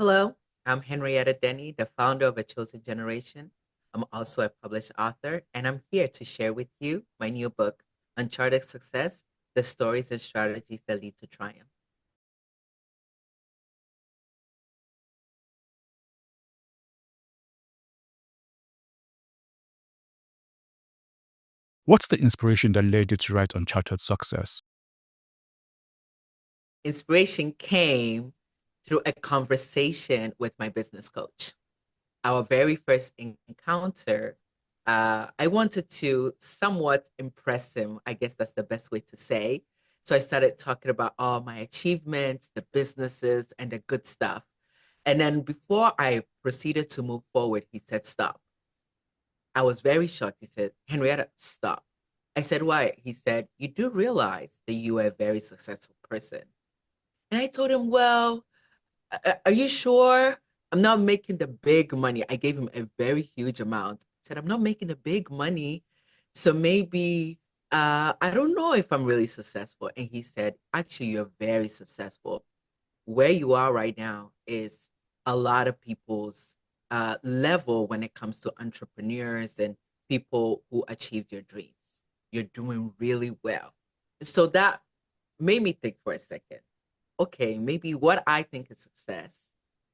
Hello, I'm Henrietta Deny, the founder of A Chosen Generation. I'm also a published author, and I'm here to share with you my new book, Uncharted Success: The Stories and Strategies That Lead to Triumph. What's the inspiration that led you to write Uncharted Success? Inspiration came through a conversation with my business coach. Our very first encounter, I wanted to somewhat impress him. I guess that's the best way to say. So I started talking about all my achievements, the businesses, and the good stuff. And then before I proceeded to move forward, he said, Stop. I was very shocked. He said, Henrietta, stop. I said, Why? He said, You do realize that you are a very successful person. And I told him, Well, are you sure? I'm not making the big money. I gave him a very huge amount. I said, I'm not making the big money. So maybe I don't know if I'm really successful. And he said, Actually, you're very successful. Where you are right now is a lot of people's level when it comes to entrepreneurs and people who achieved your dreams. You're doing really well. So that made me think for a second. Okay, maybe what I think is success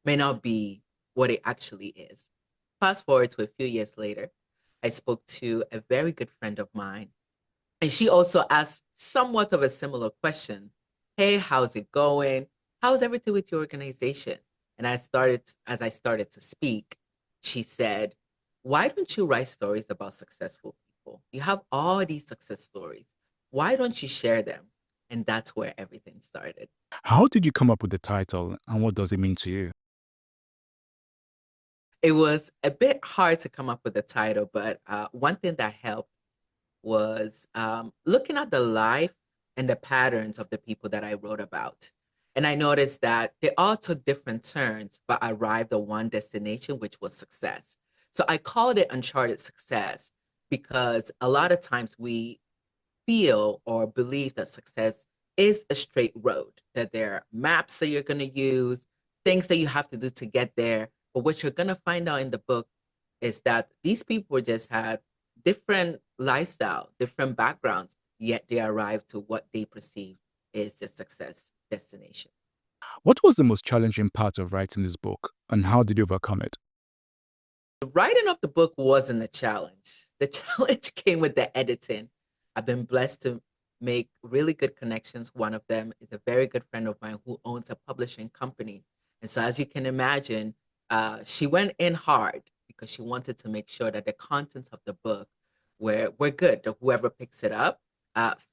may not be what it actually is. Fast forward to a few years later, I spoke to a very good friend of mine, and she also asked somewhat of a similar question. Hey, how's it going? How's everything with your organization? And as I started to speak, she said, Why don't you write stories about successful people? You have all these success stories. Why don't you share them? And that's where everything started. How did you come up with the title and what does it mean to you? It was a bit hard to come up with a title, but one thing that helped was looking at the life and the patterns of the people that I wrote about. And I noticed that they all took different turns, but arrived at one destination, which was success. So I called it Uncharted Success because a lot of times we feel or believe that success is a straight road, that there are maps that you're going to use, things that you have to do to get there. But what you're going to find out in the book is that these people just had different lifestyle, different backgrounds, yet they arrived to what they perceive is the success destination. What was the most challenging part of writing this book and how did you overcome it? The writing of the book wasn't a challenge. The challenge came with the editing. I've been blessed to make really good connections. One of them is a very good friend of mine who owns a publishing company. And so, as you can imagine, she went in hard because she wanted to make sure that the contents of the book were good, that whoever picks it up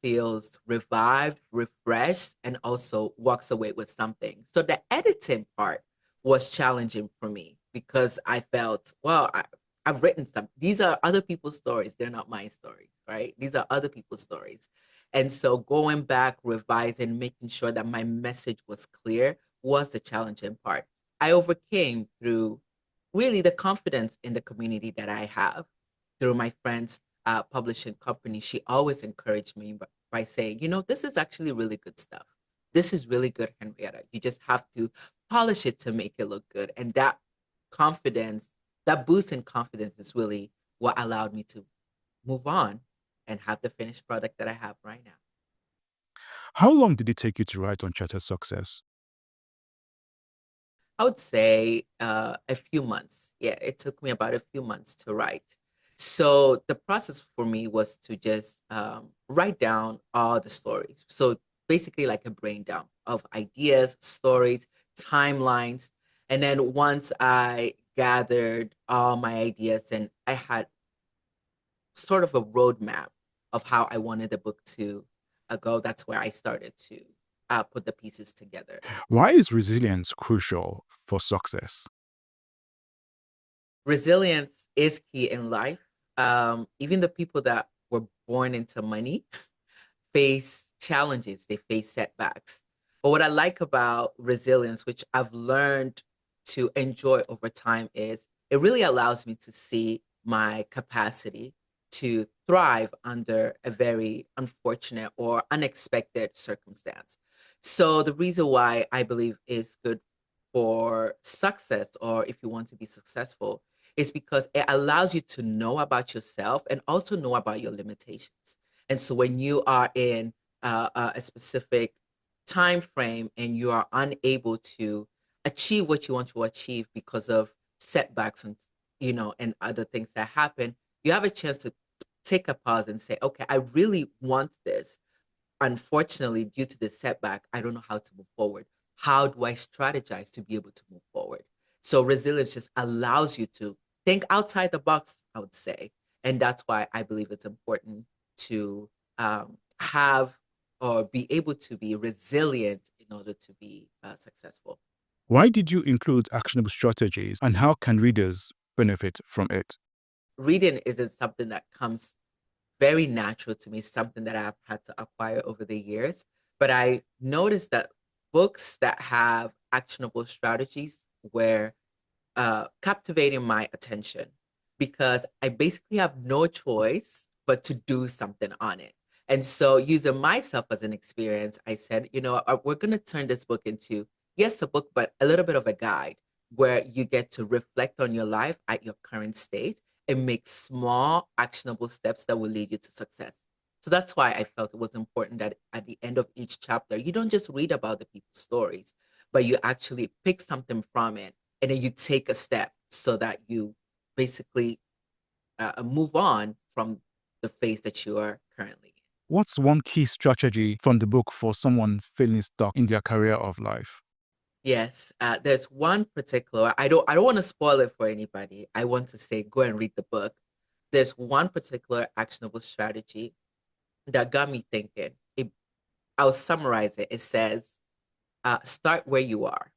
feels revived, refreshed, and also walks away with something. So, the editing part was challenging for me because I felt, I've written some. These are other people's stories. They're not my stories, right? These are other people's stories. And so going back, revising, making sure that my message was clear was the challenging part. I overcame through really the confidence in the community that I have through my friends' publishing company. She always encouraged me by saying, this is actually really good stuff. This is really good, Henrietta. You just have to polish it to make it look good. And that confidence, that boost in confidence is really what allowed me to move on and have the finished product that I have right now. How long did it take you to write Uncharted Success? I would say a few months. Yeah, it took me about a few months to write. So the process for me was to just write down all the stories. So basically, like a brain dump of ideas, stories, timelines. And then once I gathered all my ideas and I had sort of a roadmap of how I wanted the book to go, that's where I started to put the pieces together. Why is resilience crucial for success? Resilience is key in life. Even the people that were born into money face challenges, they face setbacks. But what I like about resilience, which I've learned to enjoy over time, is it really allows me to see my capacity to thrive under a very unfortunate or unexpected circumstance. So the reason why I believe is good for success, or if you want to be successful, is because it allows you to know about yourself and also know about your limitations. And so when you are in a specific time frame and you are unable to achieve what you want to achieve because of setbacks and and other things that happen, you have a chance to take a pause and say, okay, I really want this. Unfortunately, due to the setback, I don't know how to move forward. How do I strategize to be able to move forward? So resilience just allows you to think outside the box, I would say. And that's why I believe it's important to have or be able to be resilient in order to be successful. Why did you include actionable strategies, and how can readers benefit from it? Reading isn't something that comes very natural to me, something that I've had to acquire over the years. But I noticed that books that have actionable strategies were captivating my attention because I basically have no choice but to do something on it. And so, using myself as an experience, I said, we're going to turn this book into, yes, a book, but a little bit of a guide where you get to reflect on your life at your current state and make small, actionable steps that will lead you to success. So that's why I felt it was important that at the end of each chapter, you don't just read about the people's stories, but you actually pick something from it and then you take a step so that you basically move on from the phase that you are currently in. What's one key strategy from the book for someone feeling stuck in their career of life? Yes, there's one particular. I don't want to spoil it for anybody. I want to say go and read the book. There's one particular actionable strategy that got me thinking. I'll summarize it. It says, start where you are.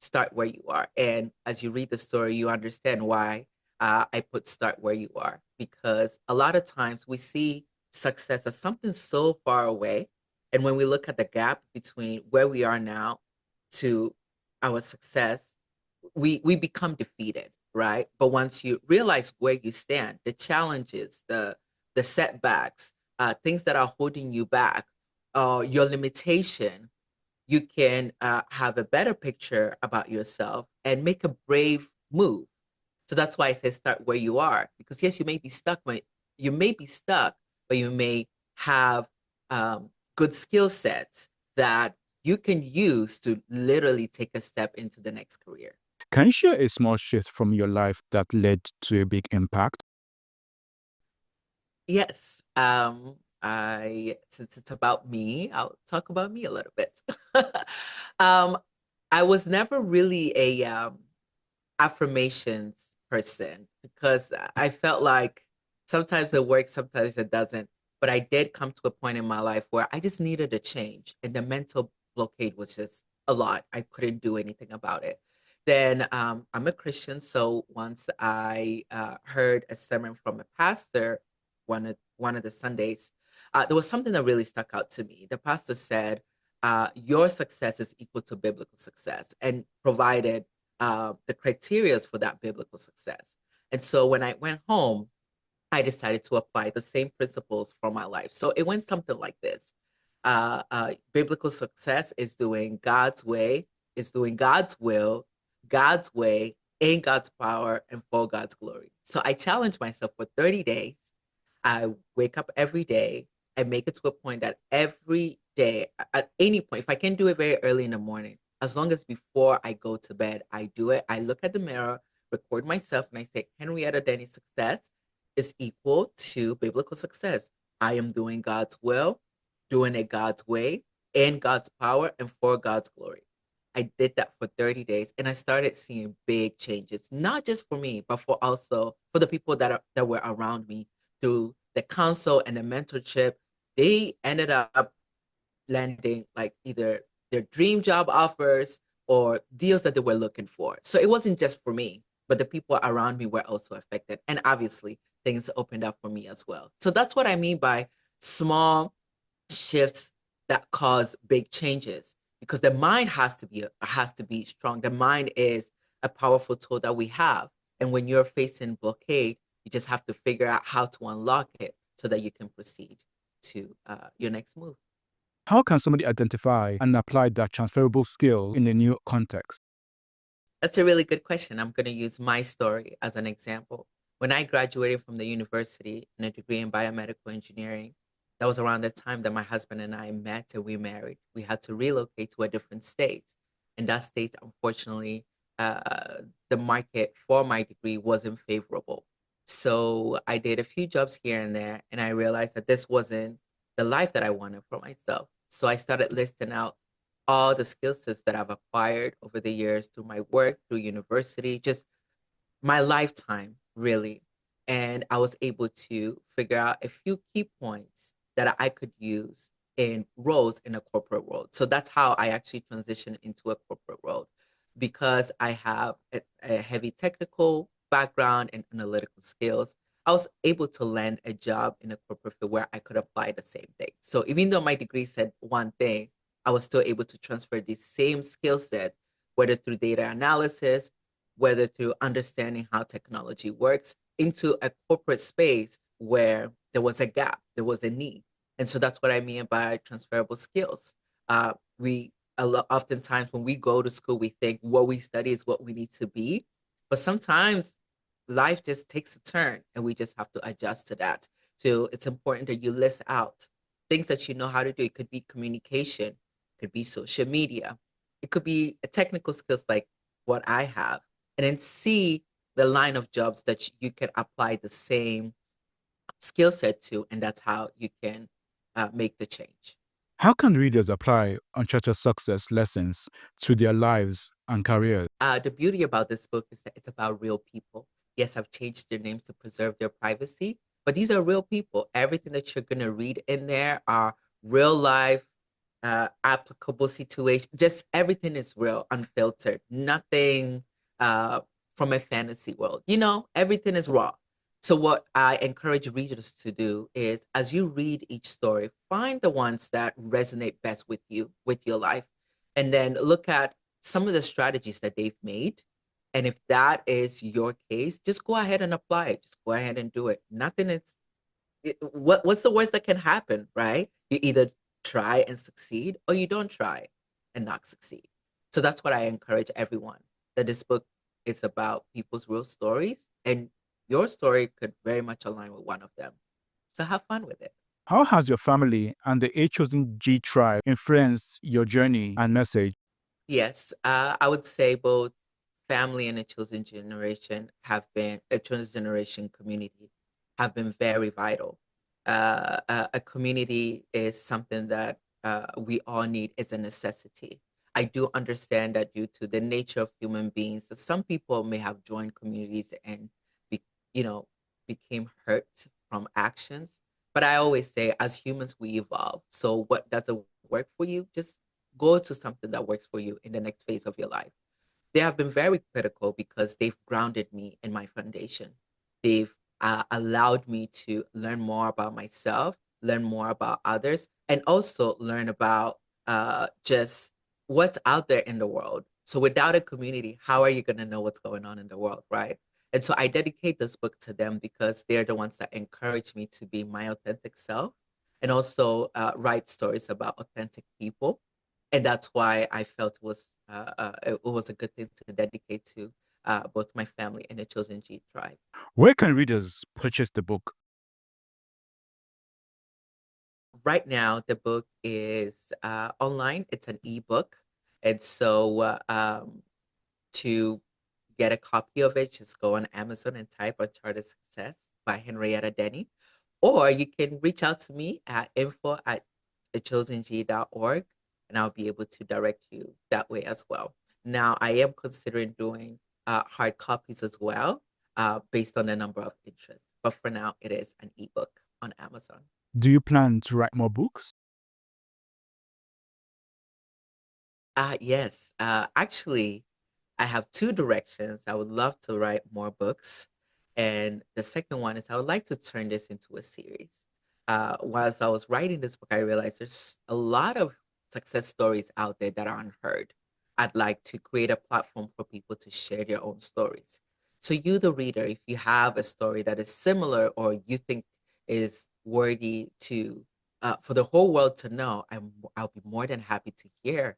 Start where you are. And as you read the story, you understand why I put start where you are. Because a lot of times we see success as something so far away. And when we look at the gap between where we are now to our success, we become defeated, right? But once you realize where you stand, the challenges, the setbacks, things that are holding you back, your limitation, you can have a better picture about yourself and make a brave move. So that's why I say start where you are, because yes, you may be stuck, but you may have good skill sets that you can use to literally take a step into the next career. Can you share a small shift from your life that led to a big impact? Yes. Since it's about me, I'll talk about me a little bit. um, I was never really a affirmations person because I felt like sometimes it works, sometimes it doesn't. But I did come to a point in my life where I just needed a change, and the mental blockade was just a lot. I couldn't do anything about it. Then I'm a Christian, so once I heard a sermon from a pastor one of the Sundays, there was something that really stuck out to me. The pastor said, "Your success is equal to biblical success," and provided the criterias for that biblical success. And so when I went home, I decided to apply the same principles for my life. So it went something like this. Biblical success is doing God's way, is doing God's will, God's way, in God's power, and for God's glory. So I challenged myself for 30 days. I wake up every day and make it to a point that every day, at any point, if I can do it very early in the morning, as long as before I go to bed, I do it. I look at the mirror, record myself, and I say, Henrietta Denny success is equal to biblical success. I am doing God's will, doing it God's way, in God's power, and for God's glory. I did that for 30 days and I started seeing big changes, not just for me, but for also for the people that were around me through the counsel and the mentorship. They ended up landing like either their dream job offers or deals that they were looking for. So it wasn't just for me, but the people around me were also affected. And obviously, things opened up for me as well. So that's what I mean by small shifts that cause big changes because the mind has to be strong. The mind is a powerful tool that we have. And when you're facing blockade, you just have to figure out how to unlock it so that you can proceed to your next move. How can somebody identify and apply that transferable skill in a new context? That's a really good question. I'm going to use my story as an example. When I graduated from the university in a degree in biomedical engineering, that was around the time that my husband and I met and we married. We had to relocate to a different state. And that state, unfortunately, the market for my degree wasn't favorable. So I did a few jobs here and there, and I realized that this wasn't the life that I wanted for myself. So I started listing out all the skill sets that I've acquired over the years through my work, through university, just my lifetime, really. And I was able to figure out a few key points that I could use in roles in a corporate world. So that's how I actually transitioned into a corporate world because I have a heavy technical background and analytical skills. I was able to land a job in a corporate field where I could apply the same thing. So even though my degree said one thing, I was still able to transfer the same skill set, whether through data analysis, whether through understanding how technology works, into a corporate space where there was a gap, there was a need. And so that's what I mean by transferable skills. We oftentimes when we go to school, we think what we study is what we need to be, but sometimes life just takes a turn, and we just have to adjust to that. So it's important that you list out things that you know how to do. It could be communication, it could be social media, it could be a technical skills like what I have, and then see the line of jobs that you can apply the same skill set to, and that's how you can make the change. How can readers apply Uncharted Success lessons to their lives and careers? The beauty about this book is that it's about real people. Yes, I've changed their names to preserve their privacy, but these are real people. Everything that you're going to read in there are real life, applicable situations. Just everything is real, unfiltered. Nothing uh, from a fantasy world. Everything is raw. So, what I encourage readers to do is as you read each story, find the ones that resonate best with you, with your life, and then look at some of the strategies that they've made. And if that is your case, just go ahead and apply it. Just go ahead and do it. Nothing is what's the worst that can happen, right? You either try and succeed or you don't try and not succeed. So that's what I encourage everyone, that this book is about people's real stories, and your story could very much align with one of them. So have fun with it. How has your family and the A Chosen G tribe influenced your journey and message? Yes, I would say both family and a chosen generation community have been very vital. A community is something that we all need, is a necessity. I do understand that due to the nature of human beings, that some people may have joined communities and be, you know, became hurt from actions. But I always say, as humans, we evolve. So what doesn't work for you, just go to something that works for you in the next phase of your life. They have been very critical because they've grounded me in my foundation. They've allowed me to learn more about myself, learn more about others, and also learn about just what's out there in the world. So without a community, how are you going to know what's going on in the world, right? And so I dedicate this book to them because they're the ones that encourage me to be my authentic self and also write stories about authentic people. And that's why I felt it was a good thing to dedicate to both my family and the Chosen G tribe. Where can readers purchase the book? Right now, the book is online. It's an ebook, and so to get a copy of it, just go on Amazon and type Uncharted Success by Henrietta Deny. Or you can reach out to me at info@choseng.org, and I'll be able to direct you that way as well. Now, I am considering doing hard copies as well, based on the number of interests. But for now, it is an ebook on Amazon. Do you plan to write more books? Yes. Actually, I have two directions. I would love to write more books. And the second one is I would like to turn this into a series. Whilst I was writing this book, I realized there's a lot of success stories out there that are unheard. I'd like to create a platform for people to share their own stories. So, you, the reader, if you have a story that is similar or you think is worthy to for the whole world to know, I'll be more than happy to hear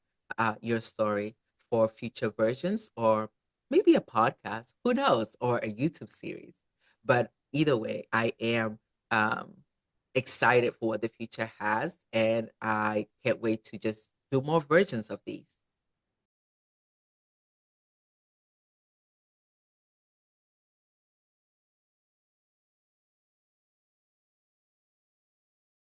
your story for future versions or maybe a podcast, who knows, or a YouTube series. But either way, I am um, excited for what the future has, and I can't wait to just do more versions of these.